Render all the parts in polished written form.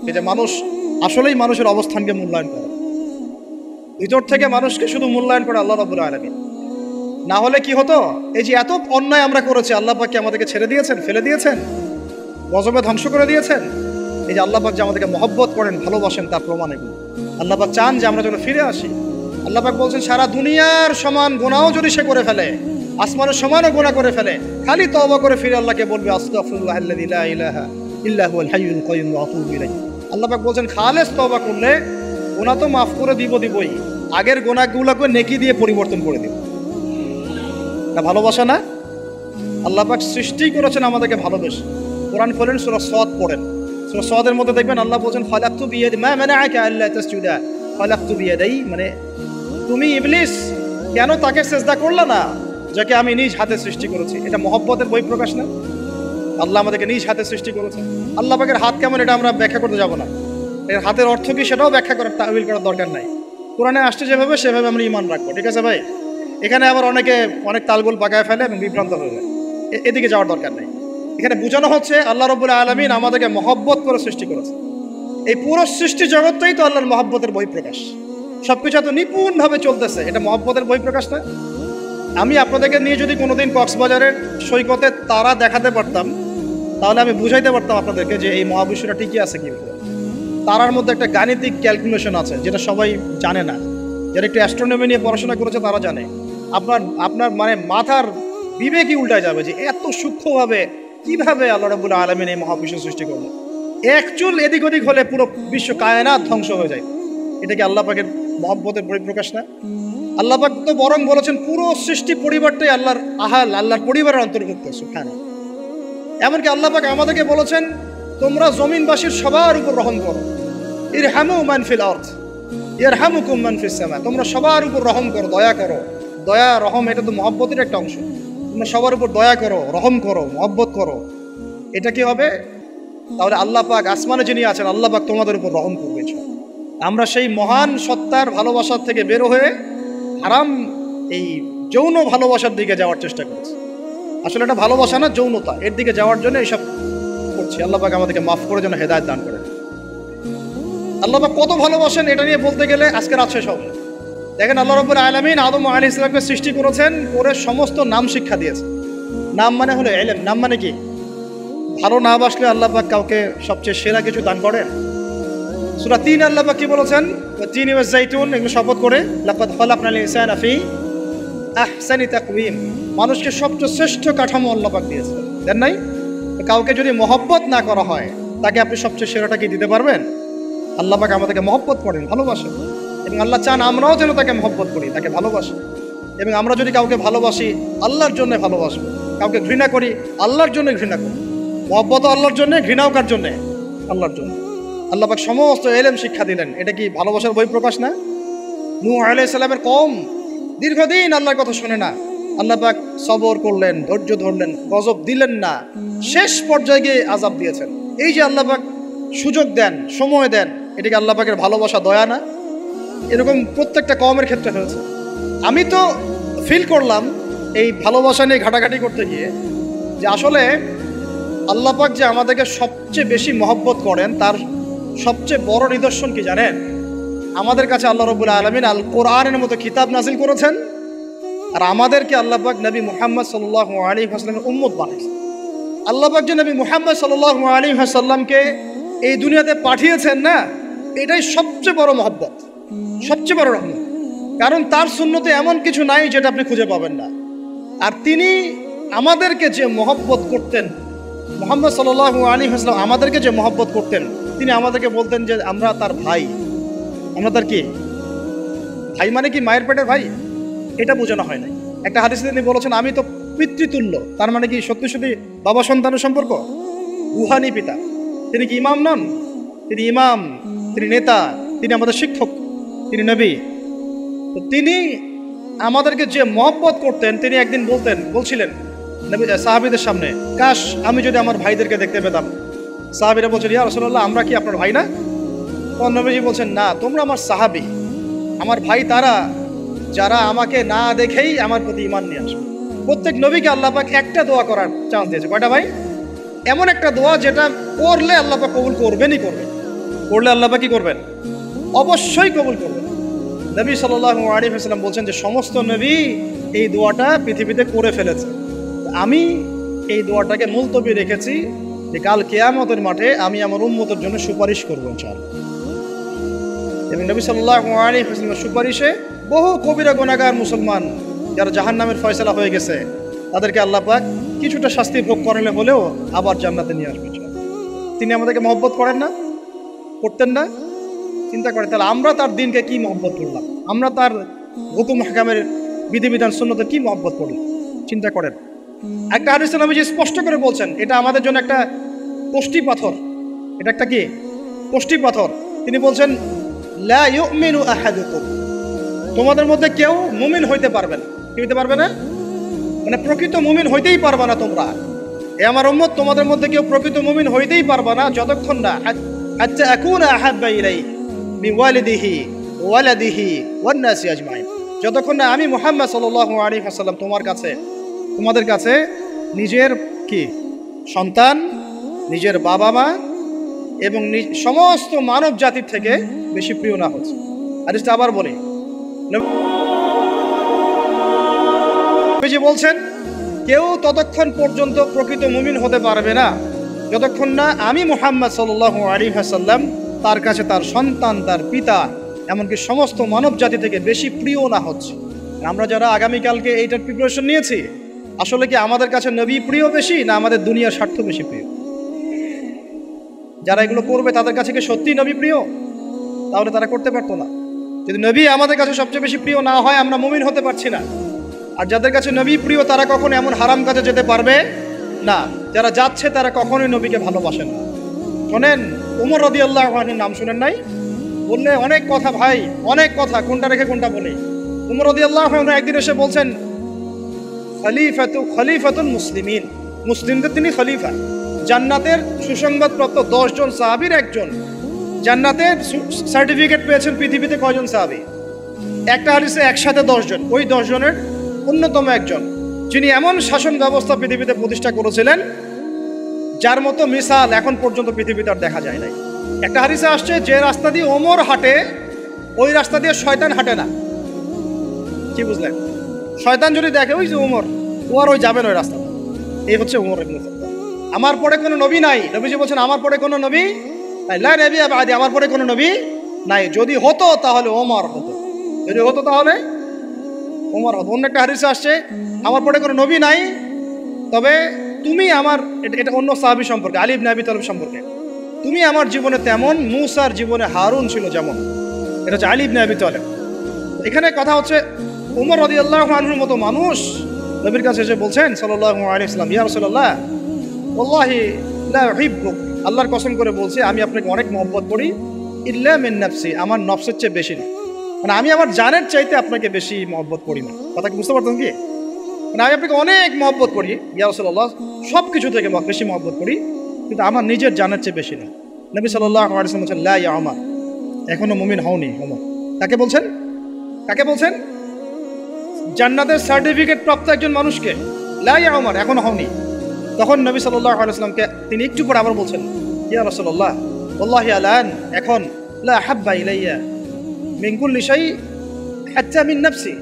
এই যে মানুষ আসলেই মানুষের অবস্থানকে মূল্যায়ন করে, ভিতর থেকে মানুষকে শুধু মূল্যায়ন করে আল্লাহ রাব্বুল আলামিন। না হলে কি হতো, এই যে এত অন্যায় আমরা করেছি, আল্লাহ পাক কি আমাদেরকে ছেড়ে দিয়েছেন, ফেলে দিয়েছেন, গজবে ধ্বংস করে দিয়েছেন? এই যে আল্লাহ পাক যে আমাদেরকে মহব্বত করেন, ভালোবাসেন, তার প্রমাণ এগুলো। আল্লাহ পাক চান যে আমরা যেন ফিরে আসি। আল্লাহ পাক বলছেন সারা দুনিয়ার সমান গুনাহও যদি সে করে ফেলে, আসমানের সমানও গুনাহ করে ফেলে, খালি তওবা করে ফিরে আল্লাহকে বলবে আস্তাগফিরুল্লাহাল্লাযী লা ইলাহা ইল্লা হুয়াল হাইয়ুল কাইয়্যুম ওয়া আতুবু ইলাইহি। আল্লাহ পাক বলছেন খালেস তওবা করলে গুনাহ তো মাফ করে দিবই, আগের গুনাহগুলোকে নেকি দিয়ে পরিবর্তন করে দিব। না ভালোবাসা না? আল্লাহ পাক সৃষ্টি করেছেন আমাদেরকে ভালোবেসে। কোরআন খোলেন, সূরা সদ পড়েন, সূরা সদের মধ্যে দেখবেন আল্লাহ বলছেন খালাকতু বিয়াদি মা মানাআকা আল্লা তাসজুদা খালাকতু বিয়াদাই, মানে তুমি ইবলিস কেন তাকে সিজদা করলে না যাকে আমি নিজ হাতে সৃষ্টি করেছি। এটা মহব্বতের বহিঃপ্রকাশ না? আল্লাহ আমাদেরকে নিজ হাতে সৃষ্টি করেছেন। আল্লাহ পাকের হাত কেমন এটা আমরা ব্যাখ্যা করতে যাব না, এর হাতের অর্থ কি সেটাও ব্যাখ্যা করার তাওয়িল করার দরকার নাই। কোরআনে আসছে যেভাবে সেভাবে আমরা ঈমান রাখবো, ঠিক আছে ভাই? এখানে আবার অনেকে অনেক তালগোল পাকায় ফেলে এবং বিভ্রান্ত হয়ে যায়, এদিকে যাওয়ার দরকার নেই। এখানে বোঝানো হচ্ছে আল্লাহ রাব্বুল আলামিন আমাদেরকে মহব্বত করে সৃষ্টি করেছে। এই পুরো সৃষ্টি জগৎটাই তো আল্লাহর মহব্বতের বহিঃপ্রকাশ। সবকিছু এত নিপুণভাবে চলতেছে, এটা মহব্বতের বহিঃপ্রকাশ না? আমি আপনাদেরকে নিয়ে যদি কোনোদিন কক্সবাজারের সৈকতে তারা দেখাতে পারতাম, তাহলে আমি বুঝাইতে পারতাম আপনাদেরকে যে এই মহাবিশ্বটা ঠিকই আছে কিন্তু। তারার মধ্যে একটা গাণিতিক ক্যালকুলেশন আছে যেটা সবাই জানে না। যারা একটু অ্যাস্ট্রোনমি নিয়ে পড়াশোনা করেছে তারা জানে। আপনার মানে মাথার বিবেকই উল্টায় যাবে যে এত সূক্ষ্মভাবে কিভাবে আল্লাহ রাব্বুল আলামিন এই মহাবিশ্ব সৃষ্টি করলো। এক চুল এদিক ওদিক হলে পুরো বিশ্ব কায়নাত ধ্বংস হয়ে যায়। এটা কি আল্লাহ পাকের মহব্বতের পরিপ্রকাশ না? আল্লাহ পাক তো বরং বলেছেন পুরো সৃষ্টি পরিবারটাই আল্লাহর আল্লাহর পরিবারের অন্তর্ভুক্ত। সুবহানাল্লাহ। এমনকি আল্লাহ পাক আমাদেরকে বলেছেন তোমরা জমিনবাসীর সবার উপর রহম করো, ইরহামু মান ফিল আরদ ইয়ারহামুকুম মান ফিস সামা। তোমরা সবার উপর রহম করো, দয়া করো। দয়া রহম এটা তো মহব্বতের একটা অংশ। তোমরা সবার উপর দয়া করো, রহম করো, মহব্বত করো। এটা কি হবে? তাহলে আল্লাহ পাক আসমানে যিনি আছেন আল্লাহ পাক তোমাদের উপর রহম করবে। আমরা সেই মহান সত্তার ভালোবাসার থেকে বের হয়ে হারাম এই যৌন ভালোবাসার দিকে যাওয়ার চেষ্টা করছি। আসলে এটা ভালোবাসা না, যৌনতা, এর দিকে যাওয়ার জন্য এইসব করছি। আল্লাহ পাক আমাদেরকে মাফ করে যেন হেদায়েত দান করেন। আল্লাহ পাক কত ভালোবাসেন এটা নিয়ে বলতে গেলে আজকে রাত শেষ হবে। দেখেন আল্লাহ রাব্বুল আলামিন আদম আলাইহিস সালামকে সৃষ্টি করেছেন, করে সমস্ত নাম শিক্ষা দিয়েছেন। নাম মানে হলো ইলম। নাম মানে কি? ভালো না বাসলে আল্লাহ পাক কাউকে সবচেয়ে সেরা কিছু দান করেন। সূরা ৩ আল্লাহ পাক কি বলেছেন? তিনি ওয়াজ জাইতুন, এগুলো শপথ করে লাকাদ খালাকনাল ইনসানা ফি আহসানি তাকওয়িম। মানুষকে সবচেয়ে শ্রেষ্ঠ কাঠামো আল্লাহ পাক দিয়েছেন, দেন নাই? কাউকে যদি মহব্বত না করা হয় তাকে আপনি সবচেয়ে সেরাটা কি দিতে পারবেন? আল্লাহ পাক আমাদেরকে মহব্বত করেন, ভালোবাসেন, এবং আল্লাহ চান আমরাও যেন তাকে মহব্বত করি, তাকে ভালোবাসি। এবং আমরা যদি কাউকে ভালোবাসি আল্লাহর জন্য ভালোবাসবো, কাউকে ঘৃণা করি আল্লাহর জন্য ঘৃণা করি। মহব্বত আল্লাহর জন্য, ঘৃণাও কার জন্য? আল্লাহর জন্য। আল্লাহ পাক সমস্ত ইলম শিক্ষা দিলেন। এটা কি ভালোবাসার বহিঃপ্রকাশ না? নূহ আলাইহিস সালামের কওম দীর্ঘদিন আল্লাহর কথা শুনে না, আল্লাহ পাক সবর করলেন, ধৈর্য ধরলেন, গজব দিলেন না, শেষ পর্যায়ে গিয়ে আযাব দিয়েছেন। এই যে আল্লাহ পাক সুযোগ দেন, সময় দেন, এটা কি আল্লাহ পাকের ভালোবাসা, দয়া না? এরকম প্রত্যেকটা কওমের ক্ষেত্রে হয়েছে। আমি তো ফিল করলাম এই ভালোবাসা নিয়ে ঘাটাঘাটি করতে গিয়ে যে আসলে আল্লাহ পাক যে আমাদেরকে সবচেয়ে বেশি মহব্বত করেন তার সবচেয়ে বড় নিদর্শন কি জানেন? আমাদের কাছে আল্লাহ রাব্বুল আলামিন আল কোরআনের মতো কিতাব নাজিল করেছেন, আর আমাদেরকে আল্লাহ পাক নবী মুহাম্মদ সাল্লাল্লাহু আলাইহি ওয়াসাল্লামের উম্মত বানিয়েছেন। আল্লাহ পাক যে নবী মুহাম্মদ সাল্লাল্লাহু আলাইহি ওয়াসাল্লামকে এই দুনিয়াতে পাঠিয়েছেন না, এটাই সবচেয়ে বড় মহব্বত, সবচেয়ে বড় রহমত। কারণ তার সুন্নতে এমন কিছু নাই যেটা আপনি খুঁজে পাবেন না। আর তিনি আমাদেরকে যে মহব্বত করতেন, মুহাম্মদ সাল্লাল্লাহু আলাইহি ওয়াসাল্লাম আমাদেরকে যে মহব্বত করতেন, তিনি আমাদেরকে বলতেন যে আমরা তার ভাই। আমরা তার কি ভাই? মানে কি মায়ের পেটের ভাই? এটা বোঝানো হয় নাই। একটা হাদিসে তিনি বলেছেন আমি তো পিতৃতুল্য। তার মানে কি সত্যি সত্যি বাবা সন্তানের সম্পর্ক? রুহানি পিতা। তিনি কি ইমাম নন? তিনি ইমাম, তিনি নেতা, তিনি আমাদের শিক্ষক, তিনি নবী। তো তিনি আমাদেরকে যে মহব্বত করতেন, তিনি একদিন বলছিলেন নবী সাহাবীদের সামনে, কাশ আমি যদি আমার ভাইদেরকে দেখতে পেতাম। সাহাবীরা বলছেন ইয়া রাসূলুল্লাহ আমরা কি আপনার ভাই না? তখন নবীজি বলছেন না, তোমরা আমার সাহাবী, আমার ভাই তারা যারা আমাকে না দেখেই আমার প্রতি ঈমান নিয়ে আসবে। প্রত্যেক নবীকে আল্লাহ পাক একটা দোয়া করার চান্স দিয়েছে। কয়টা ভাই? এমন একটা দোয়া যেটা করলে আল্লাহ পাক কবুল করবেনই করবেন। পড়লে আল্লাহ পাক কি করবেন? অবশ্যই কবুল করবেন। নবী সাল্লাল্লাহু আলাইহি ওয়াসাল্লাম বলছেন যে সমস্ত নবী এই দোয়াটা পৃথিবীতে করে ফেলেছে, আমি এই দোয়াটাকে মুলতবি রেখেছি যে কাল কিয়ামতের মাঠে আমি আমার উম্মতের জন্য সুপারিশ করবো ইনশাআল্লাহ। এবং নবী সাল্লাল্লাহু আলাইহি ওয়াসাল্লামের সুপারিশে বহু কবিরা গুনাহগার মুসলমান যারা জাহান্নামের ফয়সালা হয়ে গেছে তাদেরকে আল্লাহ পাক কিছুটা শাস্তি ভোগ করালে হলেও আবার জান্নাতে নিয়ে আসবে। তিনি আমাদেরকে মহব্বত করেন না? করতেন না? চিন্তা করেন তাহলে আমরা তার দিনকে কি মহব্বত করলাম, আমরা তার হুকুম হাকামের বিধিবিধান সুন্নতের কি মহব্বত করলাম, চিন্তা করেন। একটা হাদিসে নবীজি স্পষ্ট করে বলছেন এটা আমাদের জন্য একটা কষ্টি পাথর। এটা একটা কি কষ্টি পাথর। তিনি বলছেন লা ইউমিনু আহাদুকুম, তোমাদের মধ্যে কেউ মুমিন হইতে পারবে না। কি হইতে পারবে না? মানে প্রকৃত মুমিন হইতেই পারবে না তোমরা। এ আমার উম্মত, তোমাদের মধ্যে কেউ প্রকৃত মুমিন হইতেই পারবে না যতক্ষণ না হাত্তা আকুনা আহাব্বা ইলাইহি মিন ওয়ালিদিহি ওয়ালাদিহি ওয়ান নাসি আজমাইন, যতক্ষণ না আমি মুহাম্মদ সাল্লাল্লাহু আলাইহি ওয়াসাল্লাম তোমাদের কাছে নিজের কি সন্তান, নিজের বাবা মা এবং সমস্ত মানব জাতির থেকে বেশি প্রিয় না হচ্ছে। হাদিসটা আবার বলি, নবীজি বলছেন কেউ ততক্ষণ পর্যন্ত প্রকৃত মুমিন হতে পারবে না যতক্ষণ না আমি মুহাম্মদ সাল্লাল্লাহু আলাইহি ওয়াসাল্লাম তার কাছে তার সন্তান, তার পিতা, এমনকি সমস্ত মানব জাতি থেকে বেশি প্রিয় না হচ্ছে। আমরা যারা আগামীকালকে এইটার প্রিপারেশন নিয়েছি, আসলে কি আমাদের কাছে নবী প্রিয় বেশি না আমাদের দুনিয়ার স্বার্থ বেশি প্রিয়? যারা এগুলো করবে তাদের কাছে কি সত্যি নবী প্রিয়? তাহলে তারা করতে পারতো না। যদি নবী আমাদের কাছে সবচেয়ে বেশি প্রিয় না হয়, আমরা মুমিন হতে পারছি না। আর যাদের কাছে নবী প্রিয় তারা কখনো এমন হারাম কাজে যেতে পারবে না। যারা যাচ্ছে তারা কখনোই নবীকে ভালোবাসেন না। শোনেন, ওমর রাদিয়াল্লাহু আনহুর নাম শুনেন নাই? বললে অনেক কথা ভাই, অনেক কথা, কোনটা রেখে কোনটা বলে। ওমর রাদিয়াল্লাহু আনহু একদিন এসে বলছেন খলিফাতুল মুসলিমিন, মুসলিমদের তিনি খলিফা। জান্নাতের সুসংবাদপ্রাপ্ত 10 জন সাহাবীর একজন। জান্নাতের সার্টিফিকেট পেয়েছেন পৃথিবীতে কয়জন সাহাবী? একটা হাদিসে একসাথে 10 জন, ওই 10 জনের অন্যতম একজন, যিনি এমন শাসন ব্যবস্থা পৃথিবীতে প্রতিষ্ঠা করেছিলেন যার মতো মিসাল এখন পর্যন্ত পৃথিবীতে আর দেখা যায় নাই। একটা হাদিসে আসছে যে রাস্তা দিয়ে ওমর হাঁটে ওই রাস্তা দিয়ে শয়তান হাঁটে না। কি বুঝলেন? শয়তান যদি দেখে ওই যে ওমর, ও আর ওই যাবেন ওই রাস্তা। এই হচ্ছে ওমর ইবনে খাত্তাব। আমার পরে কোনো নবী নাই। নবীজি বলছেন আমার পরে কোনো নবী নাই, লা নবিয়্যা বাদি, আমার পরে কোনো নবী নাই। যদি হতো তাহলে ওমর হতো, যদি হতো তাহলে ওমর হতো। অন্য একটা হাদিসে আসছে আমার পরে কোনো নবী নাই, তবে তুমি আমার, এটা অন্য সাহাবী সম্পর্কে, আলী ইবনে আবি তালিব সম্পর্কে, তুমি আমার জীবনে তেমন মূসার জীবনে হারুন ছিল যেমন। এটা হচ্ছে আলী ইবনে আবি তালিব। এখানে কথা হচ্ছে ওমর রাদিয়াল্লাহু আনহুর মতো মানুষ নবীর কাছে এসে বলছেন সাল্লাল্লাহু আলাইহি ওয়াসাল্লাম, ইয়া রাসূলুল্লাহ ওয়াল্লাহি লা উহিব্বুক, আল্লাহর কসম করে বলছি আমি আপনাকে অনেক মহব্বত করি, ইল্লা মিন নাফসি, আমার নফসের চেয়ে বেশি না। মানে আমি আমার জানের চাইতে আপনাকে বেশি মহব্বত করি না। কথা কি বুঝতে পারতেন কি? মানে আমি আপনাকে অনেক মহব্বত করি ইয়া রাসূলুল্লাহ, সব কিছু থেকে বেশি মহব্বত করি, কিন্তু আমার নিজের জানের চেয়ে বেশি না। নবী সাল্লাল্লাহু আলাইহি ওয়াসাল্লাম বলেন লা ইয়া ওমর, এখনো মুমিন হওনি ওমর। কাকে বলছেন? কাকে বলছেন? জান্নাতের সার্টিফিকেট প্রাপ্ত একজন মানুষকে। লা ইয়া ওমর, এখনো হওনি। তখন নবী সাল্লাল্লাহু আলাইহি ওয়াসাল্লামকে তিনি একটু পরে আবার বলছেন ইয়া রাসূলুল্লাহ ওয়াল্লাহি আলান, এখন লা হাব্বা ইলাইয়া মিন কুল্লি শাই হাত্তা মিন নাফসি,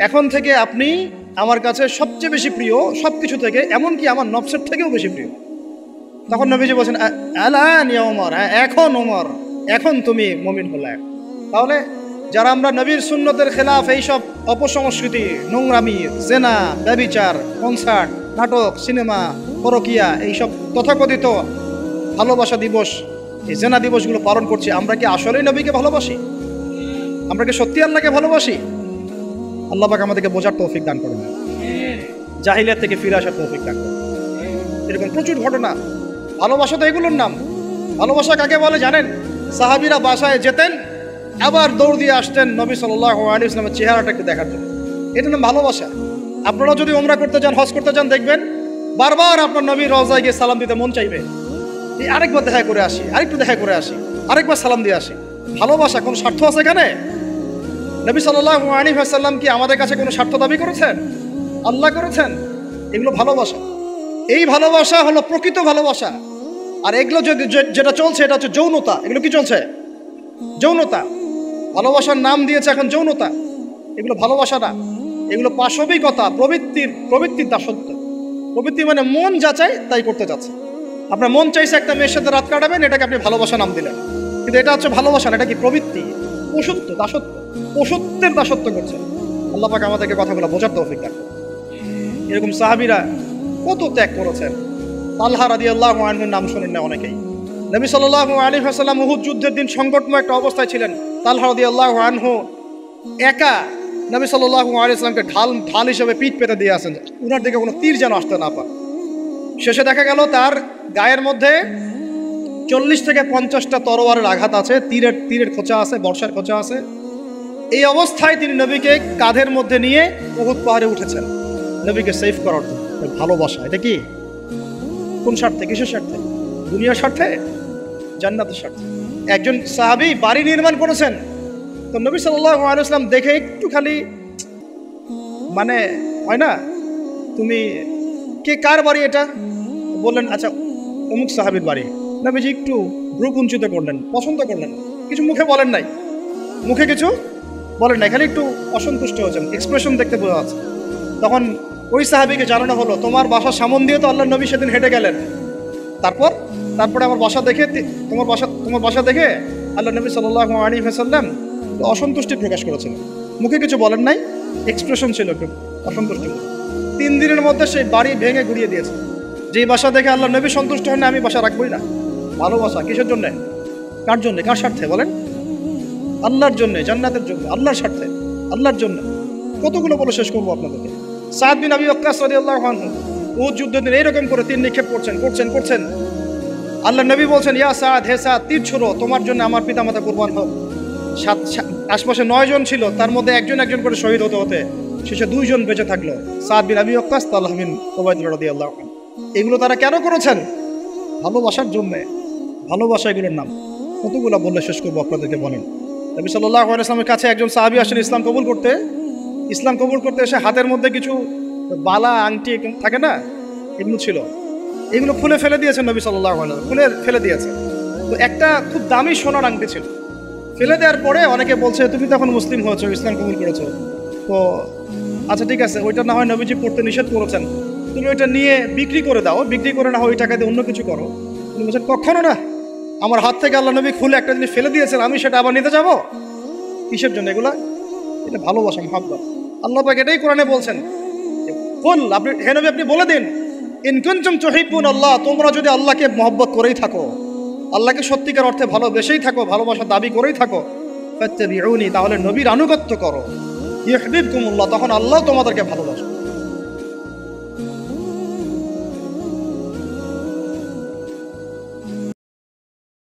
এখন থেকে আপনি আমার কাছে সবচেয়ে বেশি প্রিয় সব কিছু থেকে, এমনকি আমার নফসের থেকেও বেশি প্রিয়। তখন নবীজি বলছেন আলান ইয়া ওমর, এখন ওমর, এখন তুমি মুমিন হলে। তাহলে যারা আমরা নবীর সুন্নতের খেলাফ এইসব অপসংস্কৃতি, নোংরামি, জেনা, ব্যভিচার, কনসার্ট, নাটক, সিনেমা, পরকিয়া, এইসব তথাকথিত ভালোবাসা দিবস, এই জেনা দিবসগুলো পালন করছি, আমরা কি আসলেই নবীকে ভালোবাসি? আমরা কি সত্যি আল্লাহকে ভালোবাসি? আল্লাহ পাক আমাদেরকে বোঝার তৌফিক দান করেন, জাহিলিয়াত থেকে ফিরে আসার তৌফিক দান করেন। এরকম প্রচুর ঘটনা। ভালোবাসা তো এগুলোর নাম। ভালোবাসা কাকে বলে জানেন? সাহাবীরা বাসায় যেতেন, আবার দৌড় দিয়ে আসতেন নবী সাল্লাল্লাহু আলাইহি ওয়াসাল্লামের চেহারাটা একটু দেখার জন্য। এটার নাম ভালোবাসা। আপনারা যদি উমরা করতে যান, হজ করতে যান, দেখবেন বারবার আপনার নবীর রওজায় গিয়ে সালাম দিতে মন চাইবে, এই আরেকবার দেখা করে আসি, আরেকটু দেখা করে আসি, আরেকবার সালাম দিয়ে আসি। ভালোবাসা, কোনো স্বার্থ আছে এখানে? নবী সাল্লাল্লাহু আলাইহি ওয়াসাল্লাম কি আমাদের কাছে কোনো স্বার্থ দাবি করেছেন? আল্লাহ করেছেন। এগুলো ভালোবাসা। এই ভালোবাসা হলো প্রকৃত ভালোবাসা। আর এগুলো যেটা চলছে এটা হচ্ছে যৌনতা। এগুলো কি চলছে? যৌনতা। ভালোবাসার নাম দিয়েছে এখন যৌনতা। এগুলো ভালোবাসা না, এগুলো পাশবিকতা, প্রবৃত্তির দাসত্ব। প্রবৃত্তি মানে মন যা চায় তাই করতে যাচ্ছে। আপনার মন চাইছে একটা মেয়ের সাথে রাত কাটাবেন, এটাকে আপনি ভালোবাসা নাম দিলেন, কিন্তু এটা হচ্ছে ভালোবাসা না, এটা কি প্রবৃত্তি, পশুত্ব, দাসত্ব, পশুত্বের দাসত্ব করছে। আল্লাহ পাক আমাদেরকে কথাগুলো বোঝার তৌফিক দান করুন। এরকম সাহাবীরা কত ত্যাগ করেছেন। তালহা রাদিয়াল্লাহু আনহুর নাম শোনেন না অনেকেই। নবী সাল্লাল্লাহু আলাইহি ওয়াসাল্লাম উহুদ যুদ্ধের দিন সংকটময় একটা অবস্থায় ছিলেন। তালহা রাদিয়াল্লাহু আনহু একা নবী সাল্লাল্লাহু আলাইহি ওয়াসাল্লামকে ঢাল হিসেবে পিঠ পেতে দিয়ে আসেন, উনার দিকে কোনো তীর যেন আসতে না পারে। শেষে দেখা গেল তার গায়ের মধ্যে 40 থেকে 50টা তরোয়ারের আঘাত আছে, তীরের খোঁচা আছে, বর্ষার খোঁচা আছে। এই অবস্থায় তিনি নবীকে কাঁধের মধ্যে নিয়ে উহুদ পাহাড়ে উঠেছেন নবীকে সেভ করার জন্য। ভালোবাসা এটা কি? কোন স্বার্থে? কিসের স্বার্থে? দুনিয়ার স্বার্থে? জান্নাতের স্বার্থে। একজন সাহাবী বাড়ি নির্মাণ করেছেন, তো নবী সাল্লাল্লাহু আলাইহি ওয়াসাল্লাম দেখে একটু খালি মানে হয় না, তুমি কে, কার বাড়ি এটা? বললেন আচ্ছা অমুক সাহাবীর বাড়ি। নবীজি একটু ভ্রু কুঞ্চিত করলেন, পছন্দ করলেন, কিছু মুখে বলেন নাই, মুখে কিছু বলেন নাই, খালি একটু অসন্তুষ্ট হয়েছেন, এক্সপ্রেশন দেখতে বোঝা যাচ্ছে। তখন ওই সাহাবীকে জানানো হলো, তোমার বাসার সামন দিয়ে তো আল্লাহর নবী সেদিন হেঁটে গেলেন, তারপরে আমার বাসা দেখে, তোমার বাসা দেখে আল্লাহ নবী সাল্লাল্লাহু আলাইহি ওয়াসাল্লাম অসন্তুষ্টি প্রকাশ করেছেন, মুখে কিছু বলেন নাই, এক্সপ্রেশন ছিল একটু অসন্তুষ্টি। 3 দিনের মধ্যে সেই বাড়ি ভেঙে গুড়িয়ে দিয়েছে। যেই বাসা দেখে আল্লাহ নবী সন্তুষ্ট হন না, আমি বাসা রাখবই না। ভালোবাসা কিসের জন্য? কার জন্য? কার স্বার্থে বলেন? আল্লাহর জন্য, জান্নাতের জন্য, আল্লাহর স্বার্থে, আল্লাহর জন্য। কতগুলো বলে শেষ করবো আপনাদেরকে। সাদ বিন আবি ওয়াক্কাস রাদিয়াল্লাহু আনহু উহুদ যুদ্ধের দিন এইরকম করে তীর নিক্ষেপ করছেন। আল্লাহ নবী বলছেন, ইয়া সাদ, হে সাদ, তীর ছোড়ো, তোমার জন্য আমার পিতামাতা কুরবান হোক। আশপাশে 9 জন ছিল, তার মধ্যে একজন করে শহীদ হতে শেষে 2 জন বেঁচে থাকলো, সাদ বিন আবি ওয়াক্কাস, তালহা বিন উবাইদুল্লাহ রাদিয়াল্লাহু আনহু। এগুলো তারা কেন করেছেন? ভালোবাসার জন্য। ভালোবাসা এগুলোর নাম। কতগুলো বললে শেষ করবো আপনাদেরকে, বলেন। নবী সাল্লাল্লাহু আলাইহি ওয়াসাল্লামের কাছে একজন সাহাবী আসেন ইসলাম কবুল করতে এসে হাতের মধ্যে কিছু বালা আংটি থাকে না, এগুলো ছিল, এগুলো খুলে ফেলে দিয়েছেন নবী সাল্লাল্লাহু আলাইহি ওয়াসাল্লাম, খুলে ফেলে দিয়েছে। তো একটা খুব দামি সোনার আংটি ছিল, ফেলে দেওয়ার পরে অনেকে বলছে তুমি তো এখন মুসলিম হয়েছো, ইসলাম কবুল করেছো, তো আচ্ছা ঠিক আছে, ওইটা না হয় নবীজি পড়তে নিষেধ করেছেন, তুমি ওইটা নিয়ে বিক্রি করে দাও, বিক্রি করে না হয় ওই টাকা দিয়ে অন্য কিছু করো। তুমি বলছেন কখনো না, আমার হাত থেকে আল্লাহ নবী খুলে একটা জিনিস ফেলে দিয়েছেন, আমি সেটা আবার নিতে যাবো? কিসের জন্য এগুলা? এটা ভালোবাসা, মহব্বত। আল্লাহ পাক এটাই কোরআনে বলছেন, কুল, আপনি হে নবী আপনি বলে দিন, ইন কুনতুম তুহিব্বুন আল্লাহ, তোমরা যদি আল্লাহকে মহব্বত করেই থাকো, আল্লাহকে সত্যিকার অর্থে ভালোবেসেই থাকো, ভালোবাসার দাবি করেই থাকো, ফাত্তাবিউনি, তাহলে নবীর আনুগত্য করো, ইউহিব্বুকুমুল্লাহ, তখন আল্লাহ তোমাদেরকে ভালোবাসবে।